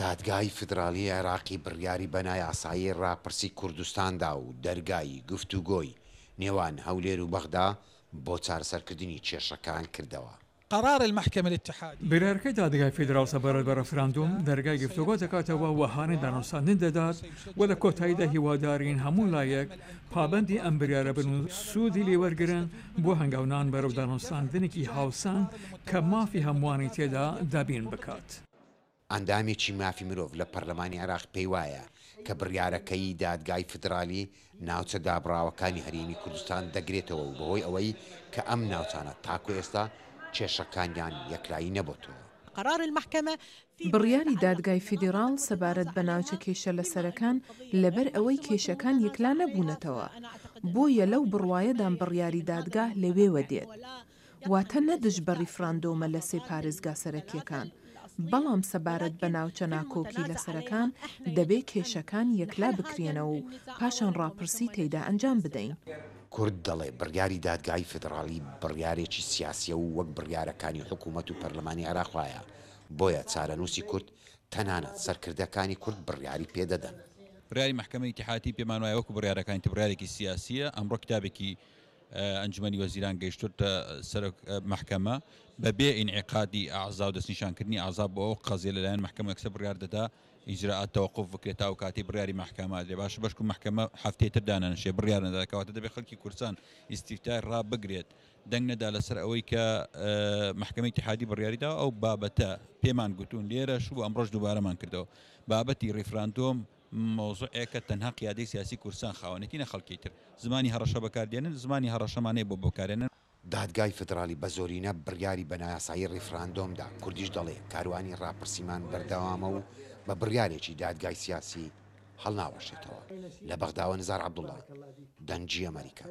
دادگای فدرالی عێراقی بڕیاری بەنای یاسایی ڕاپرسی کوردستاندا و دەرگای گفتوگۆی نێوان هەولێر و بەغدا بۆ چارەسەرکردنی کێشەکان کردەوە. قرار المحكمة الاتحادية برارەکەی دادگای فیدرال سەبارەت بە ڕەفراندۆم دەرگای گفتوگۆ دەکاتەوە وەهانەی دانوستاندن دەدات و لە کۆتاییدا هیوادارین هەموو لایەک پابەندی ئەم بریارە بن و سوودی لێوەرگرن بۆ هەنگاونان بەرەو دانوستاندنێکی هاوسان کە مافی هەمووانی تێدا دابین بکات. ئەندامێکی مافی مرۆڤ لە پەرلەمانی عێراق پێی وایە کە بڕیارەکەی دادگای فدرالی ناوچە دابڕاوەکانی هەرێمی کوردستان دەگرێتەوە و بەهۆی ئەوەی کە ئەم ناوچانە تاکو ئێستا کێشەکانیان یەکلایی نەبووتەوە. قرار المحكمة بڕیاری دادگای فیدرال سەبارەت بە ناوچە کێشە لەسەرەکان لەبەر ئەوەی کێشەکان یەکلا نەبوونەتەوە بۆیە لەو بڕوایەدان بڕیاری دادگا لەوێوە دێت واتە نەدژ بە ڕیفراندۆمە لە سێ پارێزگا سەرەکیەکان بەڵام سەبارەت بە ناوچە ناکۆکی لەسەرەکان دەبێت کێشەکان یەکلا بکرێنەوە و پاشان ڕاپرسی تێیدا ئەنجام بدەین. کورد دەڵێ بڕیاری دادگای فدرالی بڕیارێکی سیاسیە و وەک بڕیارەکانی حکوومەت و پەرلەمانی عێراق وایە بۆیە چارەنووسی کورد تەنانەت سەرکردەکانی کورد بڕیاری پێدەدەن. بڕیاری محکەمەی ئیتیحادی پێمان وایە وەکو بڕیارەکانی بڕیارێکی سیاسیە ئەمڕۆ کتابێکی ئەنجومەنی وەزیران گەیشتوتە سەر محکەمە بەبێ ئینعقادی ئاعزا و دەستنیشانکردنی ئاعزا بۆ ئەو قەزیە لەلایەن محکەمە یەکسەر بڕیار دەدا ئیجراءات تەوەقوف بکرێتەوە و کاتی بڕیاری محکەمە لێ باش بەشکو محکەمە هەفتەیەتر دانەنشێ بڕیار نەدا کەواتە دەبێت خەڵکی کوردستان ئیستیفتای ڕابگرێت دەنگ نەدا لەسەر ئەوەی کە محکەمەی ئیتیحادی بڕیاریدا ئەو بابەتە پێمان گوتون لێرەش و ئەمڕۆژ دووبارەمان کردەوە بابەتی ڕیفراندۆم مۆزوعێکە تەنها قیادەی سیاسی کوردستان خاوەنێتی نە خەڵکی تر زمانی هەڕەشە بەکاردێنن زمانی هەڕەشەمانەیە بۆ بەکارێنن. دادگای فدرالی بە زۆرینە بڕیاری بەنایاسایی ڕیفراندۆمدا کوردیش دەڵێ کاروانی ڕاپرسیمان بەردەوامە و بە بڕیارێکی دادگای سیاسی هەڵناوەشێتەوە. لە بەغداوە نزار عەبدوڵڵا دەنگی ئەمریکا.